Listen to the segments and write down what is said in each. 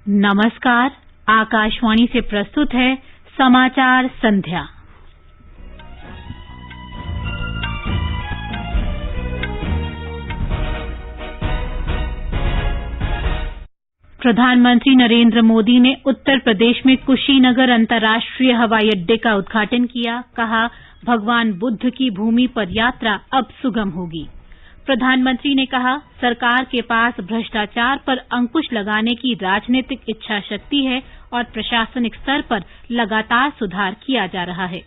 नमस्कार। आकाशवाणी से प्रस्तुत है समाचार संध्या। प्रधानमंत्री नरेंद्र मोदी ने उत्तर प्रदेश में कुशीनगर अंतर्राष्ट्रीय हवाई अड्डे का उद्घाटन किया। कहा, भगवान बुद्ध की भूमि पर यात्रा अब सुगम होगी। प्रधानमंत्री ने कहा, सरकार के पास भ्रष्टाचार पर अंकुश लगाने की राजनीतिक इच्छा शक्ति है और प्रशासनिक स्तर पर लगातार सुधार किया जा रहा है।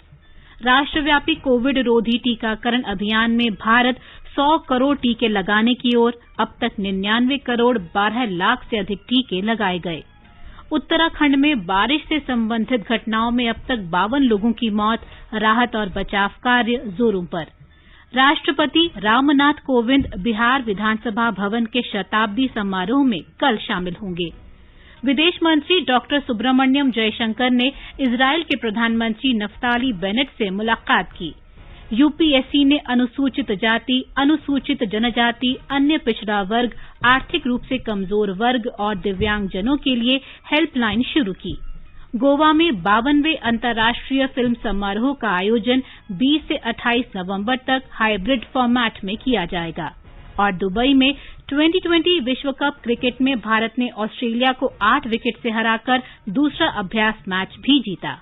राष्ट्रव्यापी कोविड रोधी टीकाकरण अभियान में भारत 100 करोड़ टीके लगाने की ओर। अब तक 99 करोड़ 12 लाख से अधिक टीके लगाए गए। उत्तराखंड में बारिश से संबंधित घटनाओं में अब तक 52 लोगों की मौत। राहत और बचाव कार्य जोरों पर। राष्ट्रपति रामनाथ कोविंद बिहार विधानसभा भवन के शताब्दी समारोह में कल शामिल होंगे। विदेश मंत्री डॉक्टर सुब्रमण्यम जयशंकर ने इजरायल के प्रधानमंत्री नफ्ताली बेनेट से मुलाकात की। यूपीएससी ने अनुसूचित जाति, अनुसूचित जनजाति, अन्य पिछड़ा वर्ग, आर्थिक रूप से कमजोर वर्ग और दिव्यांगजनों के लिए हेल्पलाइन शुरू की। गोवा में 52वें अंतर्राष्ट्रीय फिल्म समारोह का आयोजन 20 से 28 नवंबर तक हाइब्रिड फॉर्मेट में किया जाएगा। और दुबई में 2020 विश्व कप क्रिकेट में भारत ने ऑस्ट्रेलिया को 8 विकेट से हराकर दूसरा अभ्यास मैच भी जीता।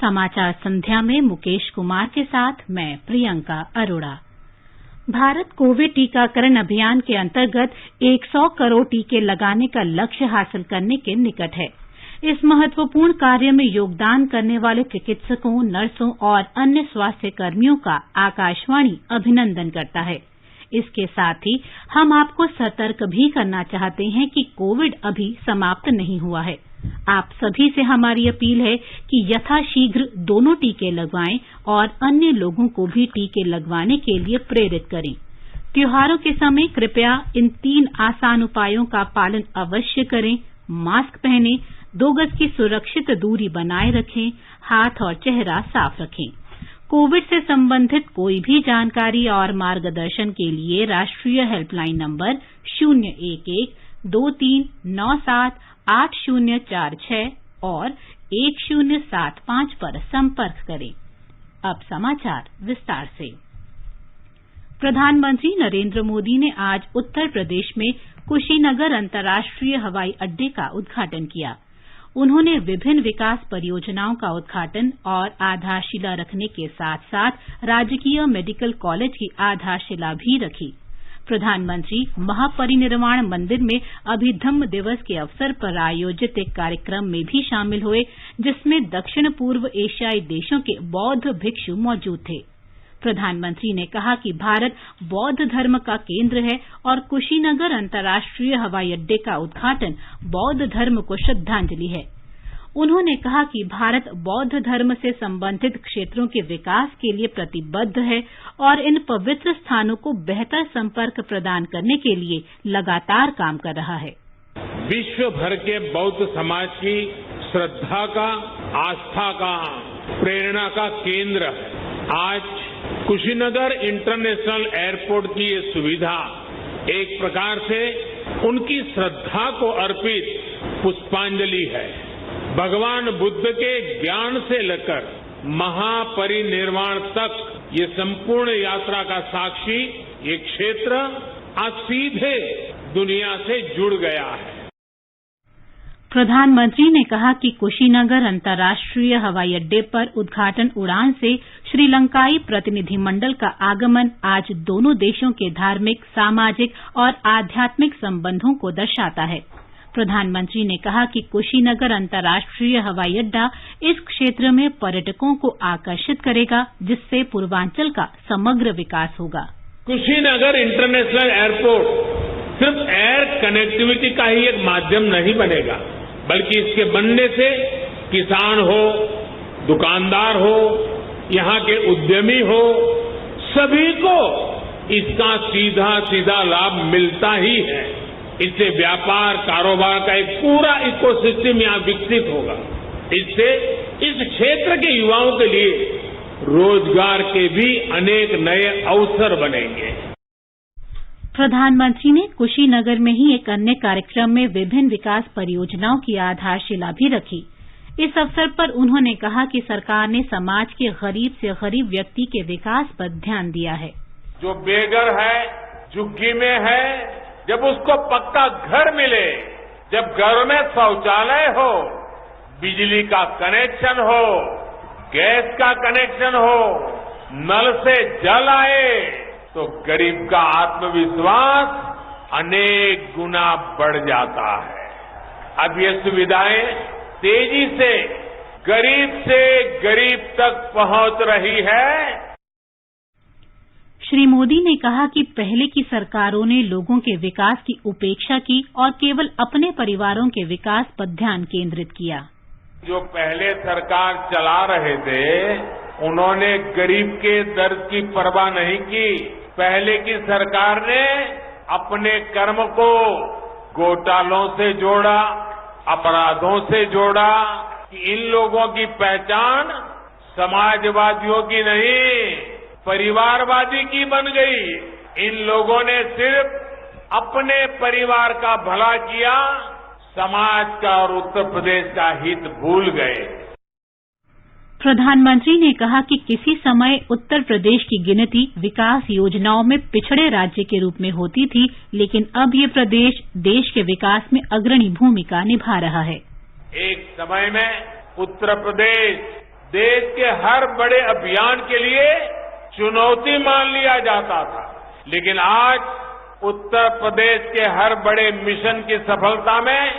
समाचार संध्या में मुकेश कुमार के साथ मैं प्रियंका अरोड़ा। भारत कोविड टीकाकरण अभियान के अंतर्गत 100 करोड़ टीके लगाने का लक्ष्य हासिल करने के निकट है। इस महत्वपूर्ण कार्य में योगदान करने वाले चिकित्सकों, नर्सों और अन्य स्वास्थ्य कर्मियों का आकाशवाणी अभिनंदन करता है। इसके साथ ही हम आपको सतर्क भी करना चाहते हैं कि कोविड अभी समाप्त नहीं हुआ है। आप सभी से हमारी अपील है कि यथाशीघ्र दोनों टीके लगवाएं और अन्य लोगों को भी टीके लगवाने के लिए प्रेरित करें। त्योहारों के समय कृपया इन 3 आसान उपायों का पालन अवश्य करें। मास्क पहनें, 2 गज की सुरक्षित दूरी बनाए रखें, हाथ और चेहरा साफ रखें। कोविड से संबंधित कोई भी जानकारी और मार्गदर्शन के लिए राष्ट्रीय हेल्पलाइन नंबर 011-2397-8046 और 1075 पर संपर्क करें। अब समाचार विस्तार से। प्रधानमंत्री नरेंद्र मोदी ने आज उत्तर प्रदेश में कुशीनगर अंतर्राष्ट्रीय हवाई अड्डे का उद्घाटन किया। उन्होंने विभिन्न विकास परियोजनाओं का उद्घाटन और आधारशिला रखने के साथ साथ राजकीय मेडिकल कॉलेज की आधारशिला भी रखी। प्रधानमंत्री महापरिनिर्वाण मंदिर में अभिधम्म दिवस के अवसर पर आयोजित एक कार्यक्रम में भी शामिल हुए, जिसमें दक्षिण पूर्व एशियाई देशों के बौद्ध भिक्षु मौजूद थे। प्रधानमंत्री ने कहा कि भारत बौद्ध धर्म का केंद्र है और कुशीनगर अंतर्राष्ट्रीय हवाई अड्डे का उद्घाटन बौद्ध धर्म को श्रद्धांजलि है। उन्होंने कहा कि भारत बौद्ध धर्म से संबंधित क्षेत्रों के विकास के लिए प्रतिबद्ध है और इन पवित्र स्थानों को बेहतर संपर्क प्रदान करने के लिए लगातार काम कर रहा है। विश्व भर के बौद्ध समाज की श्रद्धा का, आस्था का, प्रेरणा का केंद्र है। आज कुशीनगर इंटरनेशनल एयरपोर्ट की ये सुविधा एक प्रकार से उनकी श्रद्धा को अर्पित पुष्पांजलि है। भगवान बुद्ध के ज्ञान से लेकर महापरिनिर्वाण तक ये संपूर्ण यात्रा का साक्षी ये क्षेत्र आज सीधे दुनिया से जुड़ गया है। प्रधानमंत्री ने कहा कि कुशीनगर अंतर्राष्ट्रीय हवाई अड्डे पर उद्घाटन उड़ान से श्रीलंकाई प्रतिनिधिमंडल का आगमन आज दोनों देशों के धार्मिक, सामाजिक और आध्यात्मिक संबंधों को दर्शाता है। प्रधानमंत्री ने कहा कि कुशीनगर अंतर्राष्ट्रीय हवाई अड्डा इस क्षेत्र में पर्यटकों को आकर्षित करेगा, जिससे पूर्वांचल का समग्र विकास होगा। कुशीनगर इंटरनेशनल एयरपोर्ट सिर्फ एयर कनेक्टिविटी का ही एक माध्यम नहीं बनेगा, बल्कि इसके बनने से किसान हो, दुकानदार हो, यहाँ के उद्यमी हो, सभी को इसका सीधा सीधा लाभ मिलता ही है। इससे व्यापार, कारोबार का एक पूरा इकोसिस्टम यहाँ विकसित होगा। इससे इस क्षेत्र के युवाओं के लिए रोजगार के भी अनेक नए अवसर बनेंगे। प्रधानमंत्री ने कुशीनगर में ही एक अन्य कार्यक्रम में विभिन्न विकास परियोजनाओं की आधारशिला भी रखी। इस अवसर पर उन्होंने कहा कि सरकार ने समाज के गरीब से गरीब व्यक्ति के विकास पर ध्यान दिया है। जो बेघर है, झुग्गी में है, जब उसको पक्का घर मिले, जब घर में शौचालय हो, बिजली का कनेक्शन हो, गैस का कनेक्शन हो, नल से जल आए, तो गरीब का आत्मविश्वास अनेक गुना बढ़ जाता है। अब ये सुविधाएं तेजी से गरीब तक पहुंच रही है। श्री मोदी ने कहा कि पहले की सरकारों ने लोगों के विकास की उपेक्षा की और केवल अपने परिवारों के विकास पर ध्यान केंद्रित किया। जो पहले सरकार चला रहे थे, उन्होंने गरीब के दर्द की परवाह नहीं की। पहले की सरकार ने अपने कर्म को घोटालों से जोड़ा, अपराधों से जोड़ा कि इन लोगों की पहचान समाजवादियों की नहीं, परिवारवादी की बन गई। इन लोगों ने सिर्फ अपने परिवार का भला किया, समाज का और उत्तर प्रदेश का हित भूल गए। प्रधानमंत्री ने कहा कि किसी समय उत्तर प्रदेश की गिनती विकास योजनाओं में पिछड़े राज्य के रूप में होती थी, लेकिन अब ये प्रदेश देश के विकास में अग्रणी भूमिका निभा रहा है। एक समय में उत्तर प्रदेश देश के हर बड़े अभियान के लिए चुनौती मान लिया जाता था, लेकिन आज उत्तर प्रदेश के हर बड़े मिशन की सफलता में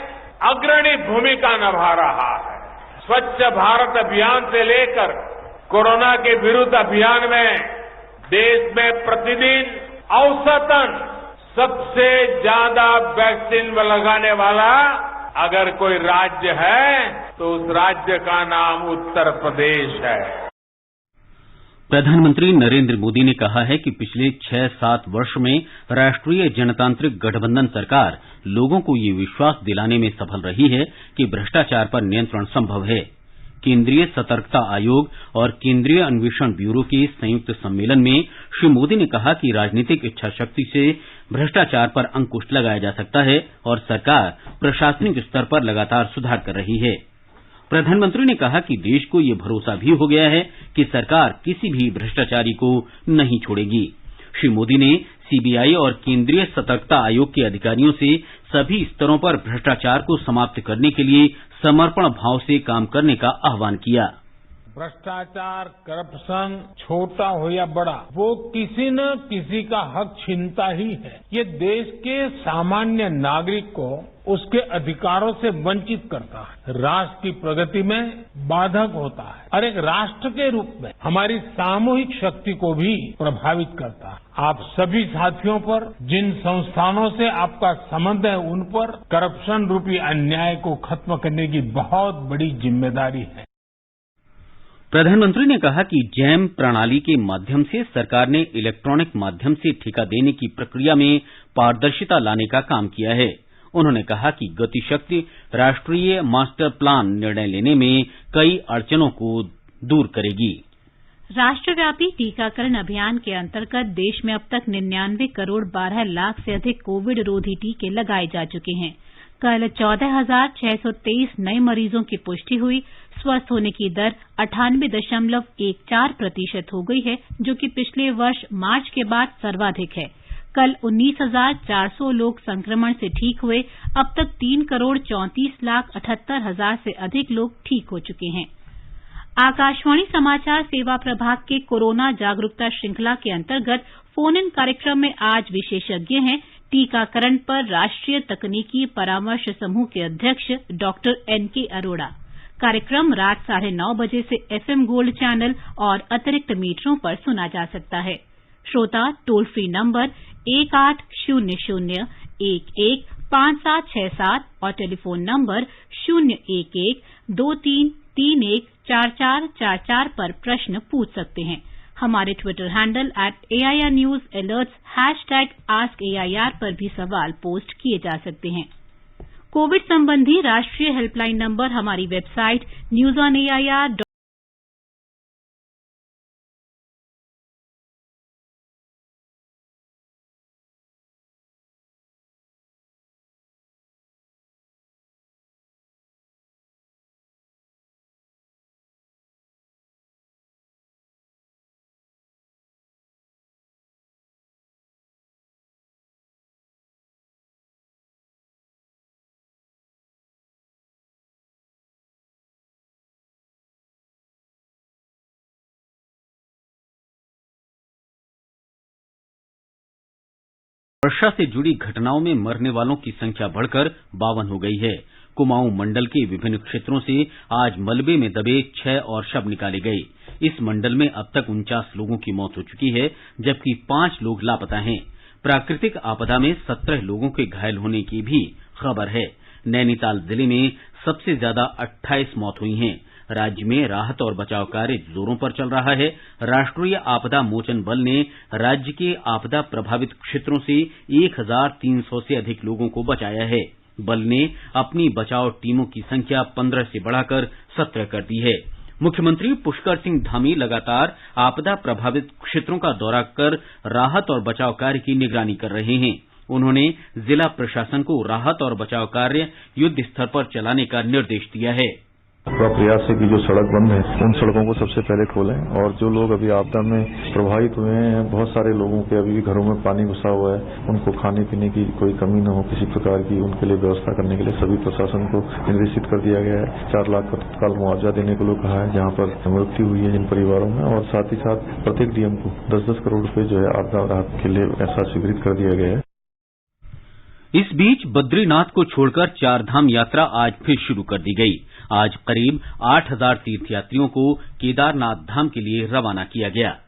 अग्रणी भूमिका निभा रहा है। स्वच्छ भारत अभियान से लेकर कोरोना के विरुद्ध अभियान में देश में प्रतिदिन औसतन सबसे ज्यादा वैक्सीन लगाने वाला अगर कोई राज्य है तो उस राज्य का नाम उत्तर प्रदेश है। प्रधानमंत्री नरेंद्र मोदी ने कहा है कि पिछले 6-7 वर्ष में राष्ट्रीय जनतांत्रिक गठबंधन सरकार लोगों को ये विश्वास दिलाने में सफल रही है कि भ्रष्टाचार पर नियंत्रण संभव है। केंद्रीय सतर्कता आयोग और केंद्रीय अन्वेषण ब्यूरो के संयुक्त सम्मेलन में श्री मोदी ने कहा कि राजनीतिक इच्छा शक्ति से भ्रष्टाचार पर अंकुश लगाया जा सकता है और सरकार प्रशासनिक स्तर पर लगातार सुधार कर रही है। प्रधानमंत्री ने कहा कि देश को ये भरोसा भी हो गया है कि सरकार किसी भी भ्रष्टाचारी को नहीं छोड़ेगी। श्री मोदी ने सीबीआई और केंद्रीय सतर्कता आयोग के अधिकारियों से सभी स्तरों पर भ्रष्टाचार को समाप्त करने के लिए समर्पण भाव से काम करने का आह्वान किया। भ्रष्टाचार, करप्शन, छोटा हो या बड़ा, वो किसी न किसी का हक छीनता ही है। ये देश के सामान्य नागरिक को उसके अधिकारों से वंचित करता है, राष्ट्र की प्रगति में बाधक होता है और एक राष्ट्र के रूप में हमारी सामूहिक शक्ति को भी प्रभावित करता है। आप सभी साथियों पर, जिन संस्थानों से आपका संबंध है, उन पर करप्शन रूपी अन्याय को खत्म करने की बहुत बड़ी जिम्मेदारी है। प्रधानमंत्री ने कहा कि जैम प्रणाली के माध्यम से सरकार ने इलेक्ट्रॉनिक माध्यम से ठेका देने की प्रक्रिया में पारदर्शिता लाने का काम किया है। उन्होंने कहा कि गतिशक्ति राष्ट्रीय मास्टर प्लान निर्णय लेने में कई अड़चनों को दूर करेगी। राष्ट्रव्यापी टीकाकरण अभियान के अंतर्गत देश में अब तक 99 करोड़ 12 लाख से अधिक कोविड रोधी टीके लगाए जा चुके हैं। कल 14,623 नए मरीजों की पुष्टि हुई। स्वस्थ होने की दर 98.14% हो गई है, जो कि पिछले वर्ष मार्च के बाद सर्वाधिक है। कल 19,400 लोग संक्रमण से ठीक हुए। अब तक 3,34,78,000 से अधिक लोग ठीक हो चुके हैं। आकाशवाणी समाचार सेवा प्रभाग के कोरोना जागरूकता श्रृंखला के अंतर्गत फोन इन कार्यक्रम में आज विशेषज्ञ हैं टीकाकरण पर राष्ट्रीय तकनीकी परामर्श समूह के अध्यक्ष डॉक्टर NK अरोड़ा। कार्यक्रम रात 9:30 बजे से FM गोल्ड चैनल और अतिरिक्त मीटरों पर सुना जा सकता है। श्रोता टोल फ्री नंबर 1800-11-5767 और टेलीफोन नंबर 011-2331-4444 पर प्रश्न पूछ सकते हैं। हमारे Twitter handle @AIR News Alerts #AskAIR पर भी सवाल पोस्ट किए जा सकते हैं। कोविड संबंधी राष्ट्रीय हेल्पलाइन नंबर हमारी वेबसाइट newsonair वर्षा से जुड़ी घटनाओं में मरने वालों की संख्या बढ़कर 52 हो गई है। कुमाऊं मंडल के विभिन्न क्षेत्रों से आज मलबे में दबे 6 और शव निकाले गए। इस मंडल में अब तक 49 लोगों की मौत हो चुकी है, जबकि 5 लोग लापता हैं। प्राकृतिक आपदा में 17 लोगों के घायल होने की भी खबर है। नैनीताल जिले में सबसे ज्यादा 28 मौत हुई हैं। राज्य में राहत और बचाव कार्य जोरों पर चल रहा है। राष्ट्रीय आपदा मोचन बल ने राज्य के आपदा प्रभावित क्षेत्रों से 1300 से अधिक लोगों को बचाया है। बल ने अपनी बचाव टीमों की संख्या 15 से बढ़ाकर 17 कर दी है। मुख्यमंत्री पुष्कर सिंह धामी लगातार आपदा प्रभावित क्षेत्रों का दौरा कर राहत और बचाव कार्य की निगरानी कर रहे हैं। उन्होंने जिला प्रशासन को राहत और बचाव कार्य युद्ध स्तर पर चलाने का निर्देश दिया है। पूरा प्रयास है कि जो सड़क बंद है उन सड़कों को सबसे पहले खोलें, और जो लोग अभी आपदा में प्रभावित हुए हैं, बहुत सारे लोगों के अभी भी घरों में पानी घुसा हुआ है, उनको खाने पीने की कोई कमी न हो किसी प्रकार की, उनके लिए व्यवस्था करने के लिए सभी प्रशासन को निर्देशित कर दिया गया है। 4 लाख का तत्काल मुआवजा देने को लोग कहा है जहां पर मृत्यु हुई है जिन परिवारों में, और साथ ही साथ प्रत्येक डीएम को 10-10 करोड़ रुपए जो है आपदा राहत के लिए ऐसा स्वीकृत कर दिया गया है। इस बीच बद्रीनाथ को छोड़कर 4 धाम यात्रा आज फिर शुरू कर दी गई। आज करीब 8000 तीर्थयात्रियों को केदारनाथ धाम के लिए रवाना किया गया।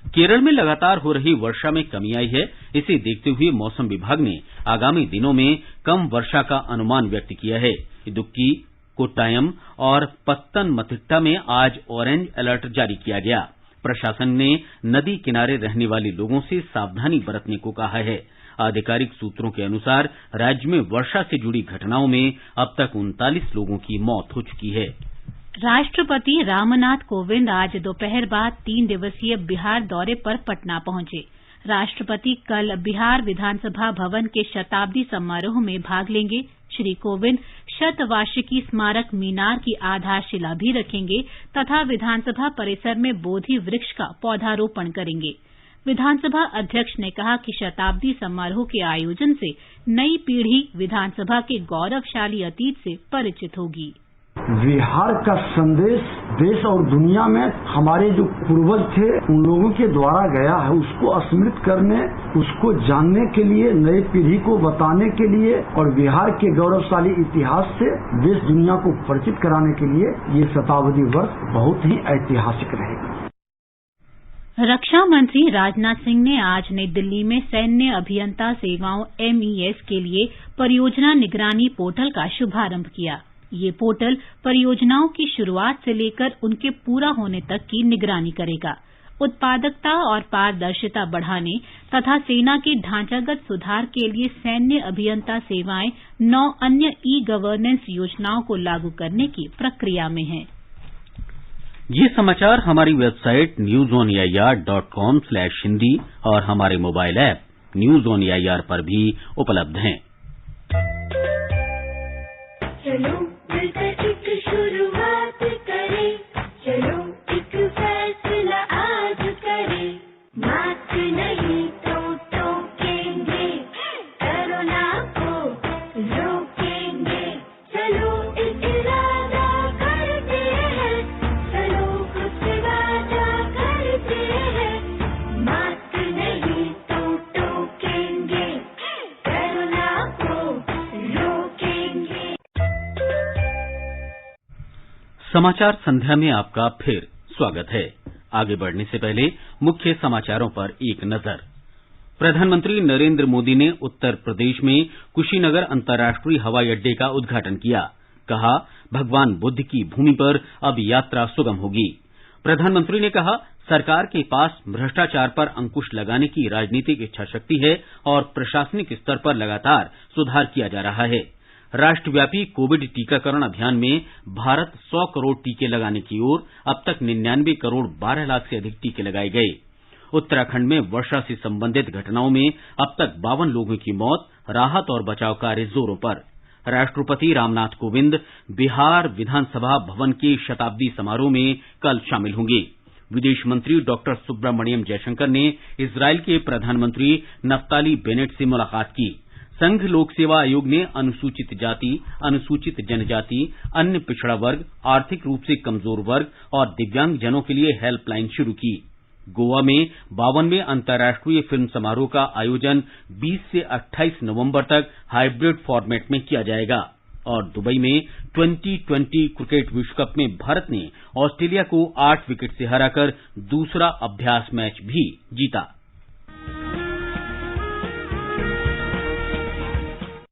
केरल में लगातार हो रही वर्षा में कमी आई है। इसे देखते हुए मौसम विभाग ने आगामी दिनों में कम वर्षा का अनुमान व्यक्त किया है। इदुक्की, कोट्टायम और पत्तनमथिट्टा में आज ऑरेंज अलर्ट जारी किया गया। प्रशासन ने नदी किनारे रहने वाले लोगों से सावधानी बरतने को कहा है। आधिकारिक सूत्रों के अनुसार राज्य में वर्षा से जुड़ी घटनाओं में अब तक 39 लोगों की मौत हो चुकी है। राष्ट्रपति रामनाथ कोविंद आज दोपहर बाद 3 दिवसीय बिहार दौरे पर पटना पहुंचे। राष्ट्रपति कल बिहार विधानसभा भवन के शताब्दी समारोह में भाग लेंगे। श्री कोविंद शतवार्षिकी स्मारक मीनार की आधारशिला भी रखेंगे तथा विधानसभा परिसर में बोधि वृक्ष का पौधारोपण करेंगे। विधानसभा अध्यक्ष ने कहा कि शताब्दी समारोह के आयोजन से नई पीढ़ी विधानसभा के गौरवशाली अतीत से परिचित होगी। बिहार का संदेश देश और दुनिया में हमारे जो पूर्वज थे उन लोगों के द्वारा गया है, उसको स्मृत करने, उसको जानने के लिए, नई पीढ़ी को बताने के लिए और बिहार के गौरवशाली इतिहास से देश दुनिया को परिचित कराने के लिए ये शताब्दी वर्ष बहुत ही ऐतिहासिक रहेगा। रक्षा मंत्री राजनाथ सिंह ने आज नई दिल्ली में सैन्य अभियंता सेवाओं MES के लिए परियोजना निगरानी पोर्टल का शुभारंभ किया। ये पोर्टल परियोजनाओं की शुरुआत से लेकर उनके पूरा होने तक की निगरानी करेगा। उत्पादकता और पारदर्शिता बढ़ाने तथा सेना के ढांचागत सुधार के लिए सैन्य अभियंता सेवाएं 9 अन्य ई-गवर्नेंस योजनाओं को लागू करने की प्रक्रिया में हैं। ये समाचार हमारी वेबसाइट newsonair.com/hindi और हमारे mobile app news on AIR पर भी उपलब्ध हैं। चलो मिलकर एक शुरुआत करें, चलो एक फैसला आज करें, मास्क नहीं तो टोकेंगे, कोरोना को रोकेंगे, चलो एक इरादा करते हैं, चलो कुछ वादा करते हैं, मास्क नहीं तो टोकेंगे, कोरोना को रोकेंगे। समाचार संध्या में आपका फिर स्वागत है। आगे बढ़ने से पहले मुख्य समाचारों पर एक नजर। प्रधानमंत्री नरेंद्र मोदी ने उत्तर प्रदेश में कुशीनगर अंतर्राष्ट्रीय हवाई अड्डे का उद्घाटन किया। कहा, भगवान बुद्ध की भूमि पर अब यात्रा सुगम होगी। प्रधानमंत्री ने कहा, सरकार के पास भ्रष्टाचार पर अंकुश लगाने की राजनीतिक इच्छाशक्ति है और प्रशासनिक स्तर पर लगातार सुधार किया जा रहा है। राष्ट्रव्यापी कोविड टीकाकरण अभियान में भारत 100 करोड़ टीके लगाने की ओर, अब तक 99 करोड़ 12 लाख से अधिक टीके लगाए गए। उत्तराखंड में वर्षा से संबंधित घटनाओं में अब तक 52 लोगों की मौत, राहत और बचाव कार्य जोरों पर। राष्ट्रपति रामनाथ कोविंद बिहार विधानसभा भवन के शताब्दी समारोह में कल शामिल होंगे। विदेश मंत्री डॉक्टर सुब्रमण्यम जयशंकर ने इजरायल के प्रधानमंत्री नफ्ताली बेनेट से मुलाकात की। संघ लोक सेवा आयोग ने अनुसूचित जाति, अनुसूचित जनजाति, अन्य पिछड़ा वर्ग, आर्थिक रूप से कमजोर वर्ग और दिव्यांगजनों के लिए हेल्पलाइन शुरू की। गोवा में 52वें अंतर्राष्ट्रीय फिल्म समारोह का आयोजन 20 से 28 नवंबर तक हाइब्रिड फॉर्मेट में किया जाएगा और दुबई में 2020 क्रिकेट विश्व कप में भारत ने ऑस्ट्रेलिया को 8 विकेट से हराकर दूसरा अभ्यास मैच भी जीता।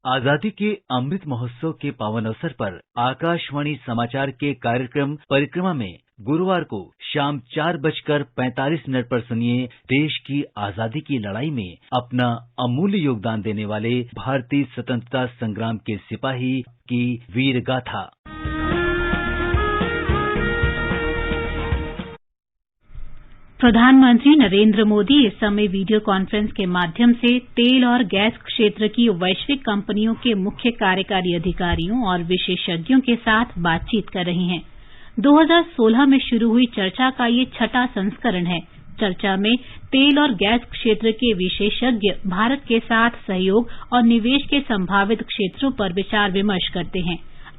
आजादी के अमृत महोत्सव के पावन अवसर पर आकाशवाणी समाचार के कार्यक्रम परिक्रमा में गुरुवार को शाम 4:45 पर सुनिए देश की आजादी की लड़ाई में अपना अमूल्य योगदान देने वाले भारतीय स्वतंत्रता संग्राम के सिपाही की वीर गाथा। प्रधानमंत्री नरेंद्र मोदी इस समय वीडियो कॉन्फ्रेंस के माध्यम से तेल और गैस क्षेत्र की वैश्विक कंपनियों के मुख्य कार्यकारी अधिकारियों और विशेषज्ञों के साथ बातचीत कर रहे हैं। 2016 में शुरू हुई चर्चा का ये 6वां संस्करण है। चर्चा में तेल और गैस क्षेत्र के विशेषज्ञ भारत के साथ सहयोग और निवेश के संभावित क्षेत्रों पर विचार विमर्श करते हैं।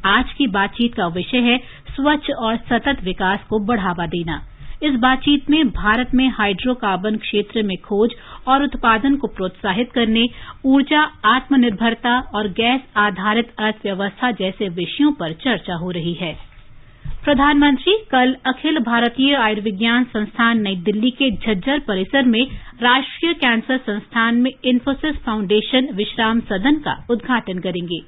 आज की बातचीत का विषय है स्वच्छ और सतत विकास को बढ़ावा देना। इस बातचीत में भारत में हाइड्रोकार्बन क्षेत्र में खोज और उत्पादन को प्रोत्साहित करने, ऊर्जा आत्मनिर्भरता और गैस आधारित अर्थव्यवस्था जैसे विषयों पर चर्चा हो रही है। प्रधानमंत्री कल अखिल भारतीय आयुर्विज्ञान संस्थान नई दिल्ली के झज्जर परिसर में राष्ट्रीय कैंसर संस्थान में इन्फोसिस फाउंडेशन विश्राम सदन का उद्घाटन करेंगे।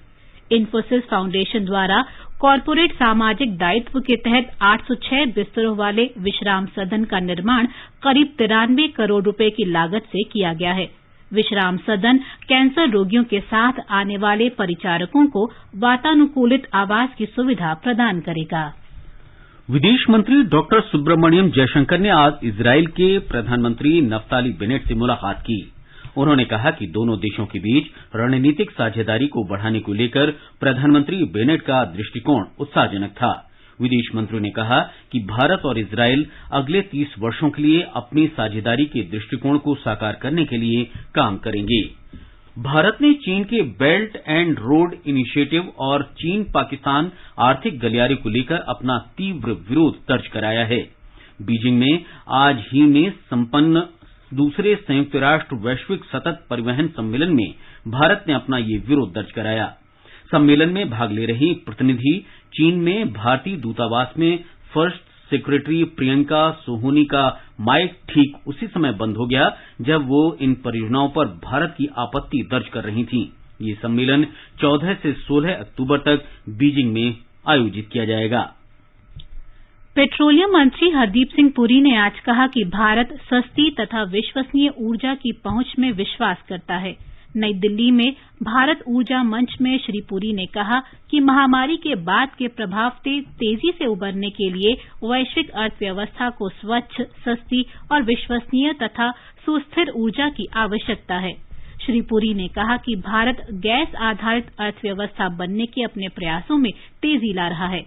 इन्फोसिस फाउंडेशन द्वारा कॉरपोरेट सामाजिक दायित्व के तहत 806 बिस्तरों वाले विश्राम सदन का निर्माण करीब 93 करोड़ रुपए की लागत से किया गया है। विश्राम सदन कैंसर रोगियों के साथ आने वाले परिचारकों को वातानुकूलित आवास की सुविधा प्रदान करेगा। विदेश मंत्री डॉक्टर सुब्रमण्यम जयशंकर ने आज इजरायल के प्रधानमंत्री नफ्ताली बेनेट से मुलाकात की। उन्होंने कहा कि दोनों देशों के बीच रणनीतिक साझेदारी को बढ़ाने को लेकर प्रधानमंत्री बेनेट का दृष्टिकोण उत्साहजनक था। विदेश मंत्री ने कहा कि भारत और इजरायल अगले 30 वर्षों के लिए अपनी साझेदारी के दृष्टिकोण को साकार करने के लिए काम करेंगे। भारत ने चीन के बेल्ट एंड रोड इनिशिएटिव और चीन पाकिस्तान आर्थिक गलियारे को लेकर अपना तीव्र विरोध दर्ज कराया है। बीजिंग में आज ही में संपन्न दूसरे संयुक्त राष्ट्र वैश्विक सतत परिवहन सम्मेलन में भारत ने अपना ये विरोध दर्ज कराया। सम्मेलन में भाग ले रही प्रतिनिधि चीन में भारतीय दूतावास में फर्स्ट सेक्रेटरी प्रियंका सोहोनी का माइक ठीक उसी समय बंद हो गया जब वो इन परियोजनाओं पर भारत की आपत्ति दर्ज कर रही थीं। ये सम्मेलन 14 से 16 अक्टूबर तक बीजिंग में आयोजित किया जाएगा। पेट्रोलियम मंत्री हरदीप सिंह पुरी ने आज कहा कि भारत सस्ती तथा विश्वसनीय ऊर्जा की पहुंच में विश्वास करता है। नई दिल्ली में भारत ऊर्जा मंच में श्री पुरी ने कहा कि महामारी के बाद के प्रभाव से तेजी से उबरने के लिए वैश्विक अर्थव्यवस्था को स्वच्छ, सस्ती और विश्वसनीय तथा सुस्थिर ऊर्जा की आवश्यकता है। श्री पुरी ने कहा कि भारत गैस आधारित अर्थव्यवस्था बनने के अपने प्रयासों में तेजी ला रहा है।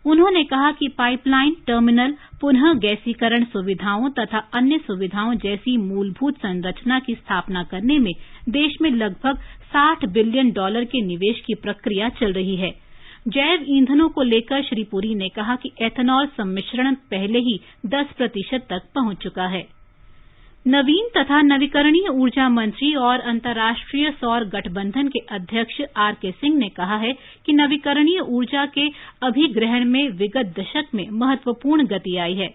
उन्होंने कहा कि पाइपलाइन, टर्मिनल, पुनः गैसीकरण सुविधाओं तथा अन्य सुविधाओं जैसी मूलभूत संरचना की स्थापना करने में देश में लगभग $60 बिलियन के निवेश की प्रक्रिया चल रही है। जैव ईंधनों को लेकर श्री पुरी ने कहा कि एथेनॉल सम्मिश्रण पहले ही 10% तक पहुंच चुका है। नवीन तथा नवीकरणीय ऊर्जा मंत्री और अंतर्राष्ट्रीय सौर गठबंधन के अध्यक्ष आर.के. सिंह ने कहा है कि नवीकरणीय ऊर्जा के अभिग्रहण में विगत दशक में महत्वपूर्ण गति आई है।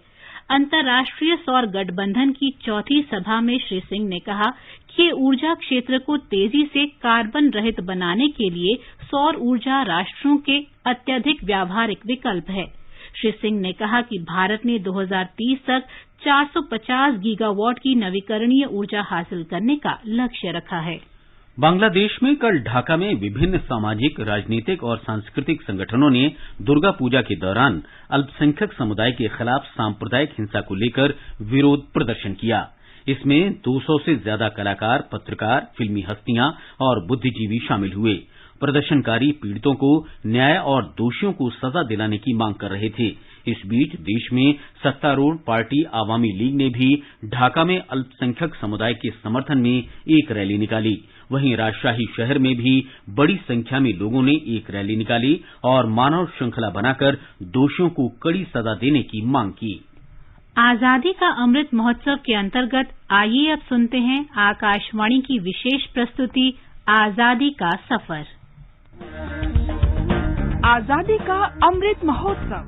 अंतर्राष्ट्रीय सौर गठबंधन की 4थी सभा में श्री सिंह ने कहा कि ये ऊर्जा क्षेत्र को तेजी से कार्बन रहित बनाने के लिए सौर ऊर्जा राष्ट्रों के अत्यधिक व्यावहारिक विकल्प है। श्री सिंह ने कहा कि भारत ने 2030 तक 450 गीगावाट की नवीकरणीय ऊर्जा हासिल करने का लक्ष्य रखा है। बांग्लादेश में कल ढाका में विभिन्न सामाजिक, राजनीतिक और सांस्कृतिक संगठनों ने दुर्गा पूजा के दौरान अल्पसंख्यक समुदाय के खिलाफ सांप्रदायिक हिंसा को लेकर विरोध प्रदर्शन किया। इसमें 200 से ज्यादा कलाकार, पत्रकार, फिल्मी हस्तियां और बुद्धिजीवी शामिल हुए। प्रदर्शनकारी पीड़ितों को न्याय और दोषियों को सजा दिलाने की मांग कर रहे थे। इस बीच देश में सत्तारूढ़ पार्टी आवामी लीग ने भी ढाका में अल्पसंख्यक समुदाय के समर्थन में एक रैली निकाली। वहीं राजशाही शहर में भी बड़ी संख्या में लोगों ने एक रैली निकाली और मानव श्रृंखला बनाकर दोषियों को कड़ी सजा देने की मांग की। आजादी का अमृत महोत्सव के अंतर्गत आइए अब सुनते हैं आकाशवाणी की विशेष प्रस्तुति आजादी का सफर। आजादी का अमृत महोत्सव।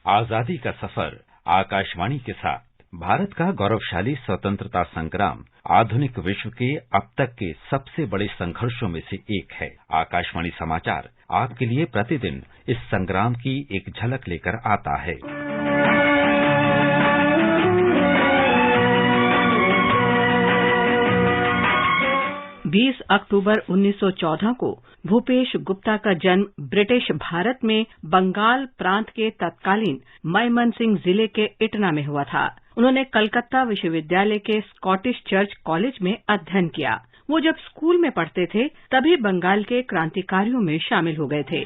आजादी का सफर आकाशवाणी के साथ भारत का गौरवशाली स्वतंत्रता संग्राम आधुनिक विश्व के अब तक के सबसे बड़े संघर्षों में से एक है। आकाशवाणी समाचार आपके लिए प्रतिदिन इस संग्राम की एक झलक लेकर आता है। 20 अक्टूबर 1914 को भूपेश गुप्ता का जन्म ब्रिटिश भारत में बंगाल प्रांत के तत्कालीन मयमनसिंह जिले के इटना में हुआ था। उन्होंने कलकत्ता विश्वविद्यालय के स्कॉटिश चर्च कॉलेज में अध्ययन किया। वो जब स्कूल में पढ़ते थे तभी बंगाल के क्रांतिकारियों में शामिल हो गए थे।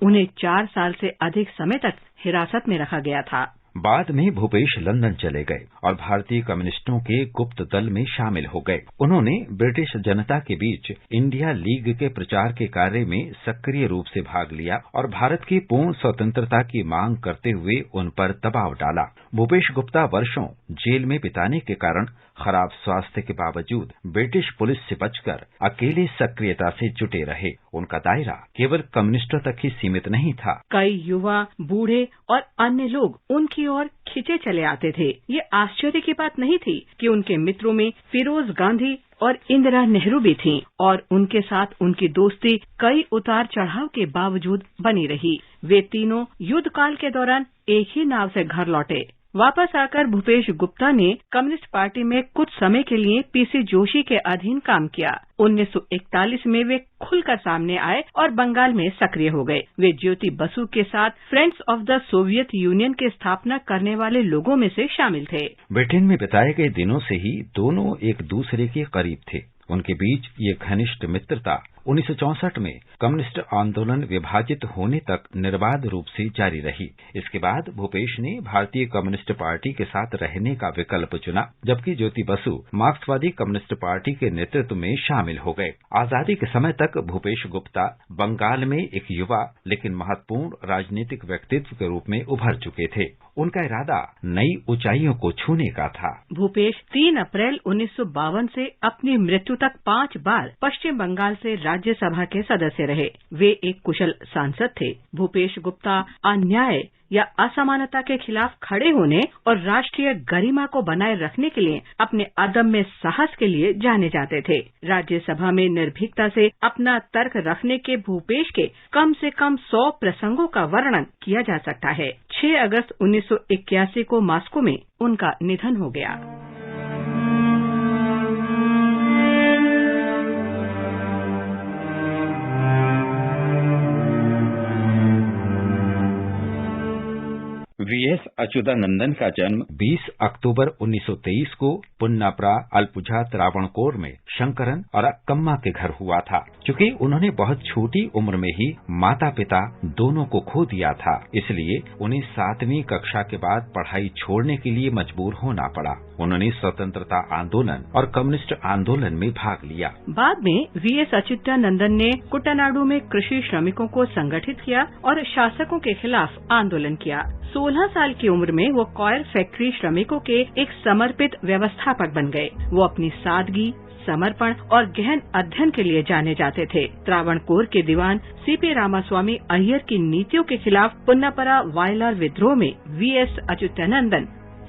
उन्हें 4 साल से अधिक समय तक हिरासत में रखा गया था। बाद में भूपेश लंदन चले गए और भारतीय कम्युनिस्टों के गुप्त दल में शामिल हो गए। उन्होंने ब्रिटिश जनता के बीच इंडिया लीग के प्रचार के कार्य में सक्रिय रूप से भाग लिया और भारत की पूर्ण स्वतंत्रता की मांग करते हुए उन पर दबाव डाला। भूपेश गुप्ता वर्षों जेल में बिताने के कारण खराब स्वास्थ्य के बावजूद ब्रिटिश पुलिस से बचकर अकेले सक्रियता से जुटे रहे। उनका दायरा केवल कम्युनिस्टों तक ही सीमित नहीं था। कई युवा, बूढ़े और अन्य लोग उनकी ओर खिंचे चले आते थे। ये आश्चर्य की बात नहीं थी कि उनके मित्रों में फिरोज गांधी और इंदिरा नेहरू भी थीं और उनके साथ उनकी दोस्ती कई उतार चढ़ाव के बावजूद बनी रही। वे तीनों युद्ध काल के दौरान एक ही नाव से घर लौटे। वापस आकर भूपेश गुप्ता ने कम्युनिस्ट पार्टी में कुछ समय के लिए पीसी जोशी के अधीन काम किया। 1941 में वे खुलकर सामने आए और बंगाल में सक्रिय हो गए। वे ज्योति बसु के साथ friends of the Soviet union की स्थापना करने वाले लोगों में से शामिल थे। ब्रिटेन में बिताए गए दिनों से ही दोनों एक दूसरे के करीब थे। उनके बीच ये घनिष्ठ मित्रता 1964 में कम्युनिस्ट आंदोलन विभाजित होने तक निर्बाध रूप से जारी रही। इसके बाद भूपेश ने भारतीय कम्युनिस्ट पार्टी के साथ रहने का विकल्प चुना, जबकि ज्योति बसु मार्क्सवादी कम्युनिस्ट पार्टी के नेतृत्व में शामिल हो गए। आजादी के समय तक भूपेश गुप्ता बंगाल में एक युवा लेकिन महत्वपूर्ण राजनीतिक व्यक्तित्व के रूप में उभर चुके थे। उनका इरादा नई ऊंचाइयों को छूने का था। भूपेश 3 अप्रैल 1952 से अपनी मृत्यु तक 5 बार पश्चिम बंगाल से राज्यसभा के सदस्य रहे। वे एक कुशल सांसद थे। भूपेश गुप्ता अन्याय या असमानता के खिलाफ खड़े होने और राष्ट्रीय गरिमा को बनाए रखने के लिए अपने अदम्य साहस के लिए जाने जाते थे। राज्यसभा में निर्भीकता से अपना तर्क रखने के भूपेश के कम से कम 100 प्रसंगों का वर्णन किया जा सकता है। 6 अगस्त 1981 को मॉस्को में उनका निधन हो गया। वीएस अच्युतानंदन का जन्म 20 अक्टूबर 1923 को पुन्नाप्रा अल्पुझा त्रावणकोर में शंकरन और अक्कम्मा के घर हुआ था। चूंकि उन्होंने बहुत छोटी उम्र में ही माता पिता दोनों को खो दिया था, इसलिए उन्हें 7वीं कक्षा के बाद पढ़ाई छोड़ने के लिए मजबूर होना पड़ा। उन्होंने स्वतंत्रता आंदोलन और कम्युनिस्ट आंदोलन में भाग लिया। बाद में वीएस अच्युतानंदन ने कुट्टानाडु में कृषि श्रमिकों को संगठित किया और शासकों के खिलाफ आंदोलन किया। 16 साल की उम्र में वो कॉयर फैक्ट्री श्रमिकों के एक समर्पित व्यवस्थापक बन गए। वो अपनी सादगी, समर्पण और गहन अध्ययन के लिए जाने जाते थे। त्रावणकोर के दीवान सीपी रामास्वामी अय्यर की नीतियों के खिलाफ पुन्नापरा वायलार विद्रोह में वीएस अच्युतानंदन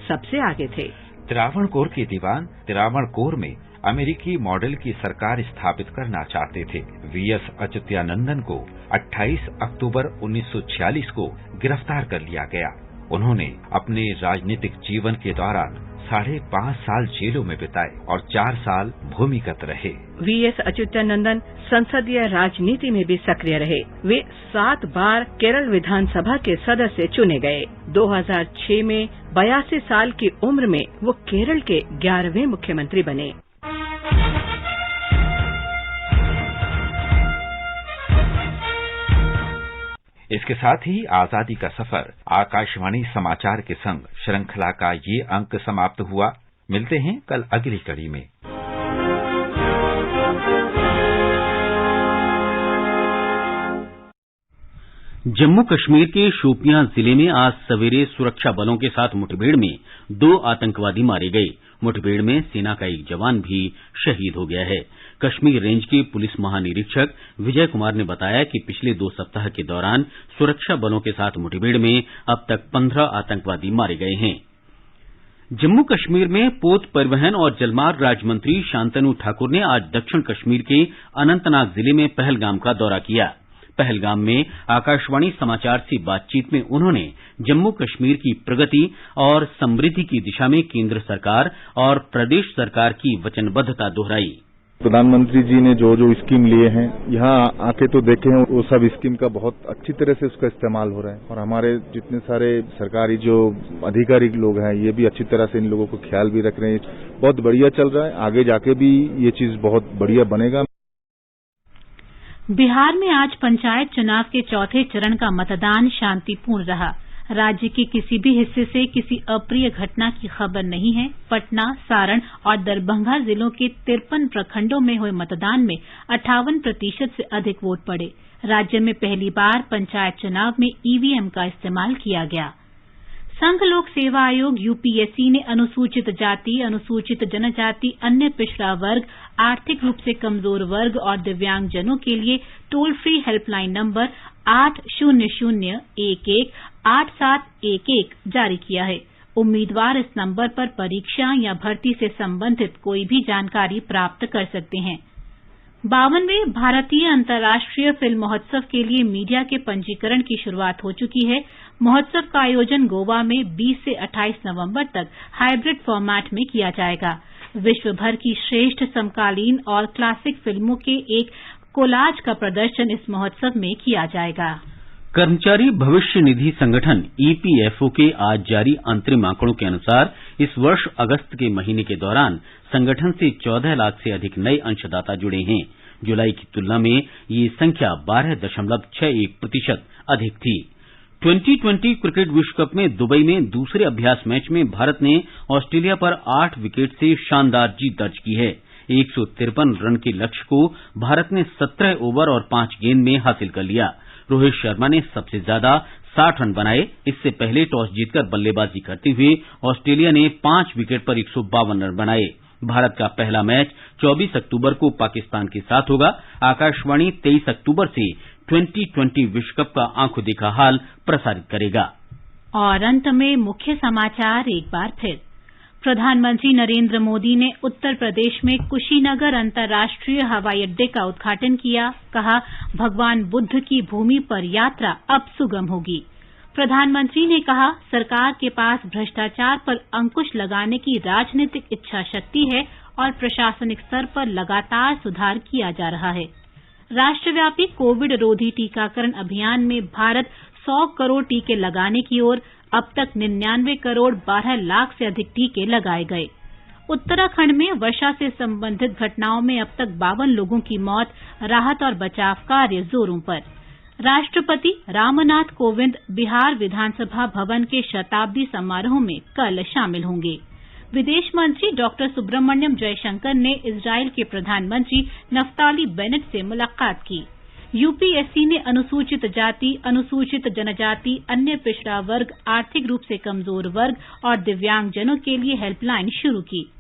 सबसे आगे थे। त्रावणकोर के दीवान त्रावणकोर में अमेरिकी मॉडल की सरकार स्थापित करना चाहते थे। वीएस अच्युतानंदन को 28 अक्टूबर 1946 को गिरफ्तार कर लिया गया। उन्होंने अपने राजनीतिक जीवन के दौरान 5.5 साल जेलों में बिताए और 4 साल भूमिगत रहे। वीएस अच्युतानंदन संसदीय राजनीति में भी सक्रिय रहे। वे 7 बार केरल विधानसभा के सदस्य चुने गए। 2006 में 82 साल की उम्र में वो केरल के 11वें मुख्यमंत्री बने। इसके साथ ही आजादी का सफर आकाशवाणी समाचार के संग श्रृंखला का ये अंक समाप्त हुआ। मिलते हैं कल अगली कड़ी में। जम्मू कश्मीर के शोपियां जिले में आज सवेरे सुरक्षा बलों के साथ मुठभेड़ में 2 आतंकवादी मारे गए। मुठभेड़ में सेना का एक जवान भी शहीद हो गया है। कश्मीर रेंज के पुलिस महानिरीक्षक विजय कुमार ने बताया कि पिछले 2 सप्ताह के दौरान सुरक्षा बलों के साथ मुठभेड़ में अब तक 15 आतंकवादी मारे गए हैं। जम्मू कश्मीर में पोत परिवहन और जलमार्ग राज्य मंत्री शांतनु ठाकुर ने आज दक्षिण कश्मीर के अनंतनाग जिले में पहलगाम का दौरा किया। पहलगाम में आकाशवाणी समाचार से बातचीत में उन्होंने जम्मू कश्मीर की प्रगति और समृद्धि की दिशा में केंद्र सरकार और प्रदेश सरकार की वचनबद्धता दोहराई। प्रधानमंत्री जी ने जो जो स्कीम लिए हैं, यहाँ आके तो देखे हैं, वो सब स्कीम का बहुत अच्छी तरह से उसका इस्तेमाल हो रहा है और हमारे जितने सारे सरकारी जो अधिकारी लोग हैं ये भी अच्छी तरह से इन लोगों को ख्याल भी रख रहे हैं। बहुत बढ़िया चल रहा है, आगे जाके भी ये चीज बहुत बढ़िया बनेगा। बिहार में आज पंचायत चुनाव के चौथे चरण का मतदान शांतिपूर्ण रहा। राज्य के किसी भी हिस्से से किसी अप्रिय घटना की खबर नहीं है। पटना, सारण और दरभंगा जिलों के 53 प्रखंडों में हुए मतदान में 58% से अधिक वोट पड़े। राज्य में पहली बार पंचायत चुनाव में ईवीएम का इस्तेमाल किया गया। संघ लोक सेवा आयोग यूपीएससी ने अनुसूचित जाति, अनुसूचित जनजाति, अन्य पिछड़ा वर्ग, आर्थिक रूप से कमजोर वर्ग और दिव्यांगजनों के लिए टोल फ्री हेल्पलाइन नंबर 800118711 जारी किया है। उम्मीदवार इस नंबर पर परीक्षा या भर्ती से संबंधित कोई भी जानकारी प्राप्त कर सकते हैं। 52वें भारतीय अंतर्राष्ट्रीय फिल्म महोत्सव के लिए मीडिया के पंजीकरण की शुरुआत हो चुकी है। महोत्सव का आयोजन गोवा में 20 से 28 नवंबर तक हाइब्रिड फॉर्मेट में किया जाएगा। विश्व भर की श्रेष्ठ समकालीन और क्लासिक फिल्मों के एक कोलाज का प्रदर्शन इस महोत्सव में किया जाएगा। कर्मचारी भविष्य निधि संगठन ईपीएफओ के आज जारी अंतरिम आंकड़ों के अनुसार इस वर्ष अगस्त के महीने के दौरान संगठन से 14 लाख से अधिक नए अंशदाता जुड़े हैं। जुलाई की तुलना में ये संख्या 12.61% अधिक थी। 2020 क्रिकेट विश्व कप में दुबई में दूसरे अभ्यास मैच में भारत ने ऑस्ट्रेलिया पर 8 विकेट से शानदार जीत दर्ज की है। 153 रन के लक्ष्य को भारत ने 17 ओवर और 5 गेंद में हासिल कर लिया। रोहित शर्मा ने सबसे ज्यादा 60 रन बनाए। इससे पहले टॉस जीतकर बल्लेबाजी करते हुए ऑस्ट्रेलिया ने 5 विकेट पर 152 रन बनाए। भारत का पहला मैच 24 अक्टूबर को पाकिस्तान के साथ होगा। आकाशवाणी 23 अक्टूबर से 2020 विश्व कप का आंखों देखा हाल प्रसारित करेगा। और अंत में मुख्य समाचार एक बार फिर। प्रधानमंत्री नरेंद्र मोदी ने उत्तर प्रदेश में कुशीनगर अंतर्राष्ट्रीय हवाई अड्डे का उद्घाटन किया। कहा, भगवान बुद्ध की भूमि पर यात्रा अब सुगम होगी। प्रधानमंत्री ने कहा, सरकार के पास भ्रष्टाचार पर अंकुश लगाने की राजनीतिक इच्छा शक्ति है और प्रशासनिक स्तर पर लगातार सुधार किया जा रहा है। राष्ट्रव्यापी कोविड रोधी टीकाकरण अभियान में भारत 100 करोड़ टीके लगाने की ओर। अब तक 99 करोड़ 12 लाख से अधिक टीके लगाए गए। उत्तराखंड में वर्षा से संबंधित घटनाओं में अब तक 52 लोगों की मौत। राहत और बचाव कार्य जोरों पर। राष्ट्रपति रामनाथ कोविंद बिहार विधानसभा भवन के शताब्दी समारोह में कल शामिल होंगे। विदेश मंत्री डॉक्टर सुब्रमण्यम जयशंकर ने इजरायल के प्रधानमंत्री नफ्ताली बेनेट से मुलाकात की। यूपीएससी ने अनुसूचित जाति, अनुसूचित जनजाति, अन्य पिछड़ा वर्ग, आर्थिक रूप से कमजोर वर्ग और दिव्यांगजनों के लिए हेल्पलाइन शुरू की।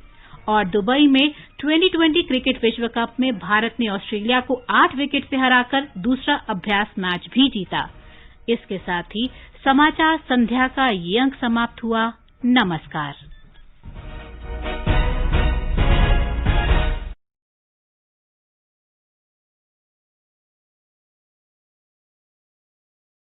और दुबई में 2020 क्रिकेट विश्व कप में भारत ने ऑस्ट्रेलिया को 8 विकेट से हराकर दूसरा अभ्यास मैच भी जीता। इसके साथ ही समाचार संध्या का ये अंक समाप्त हुआ। नमस्कार।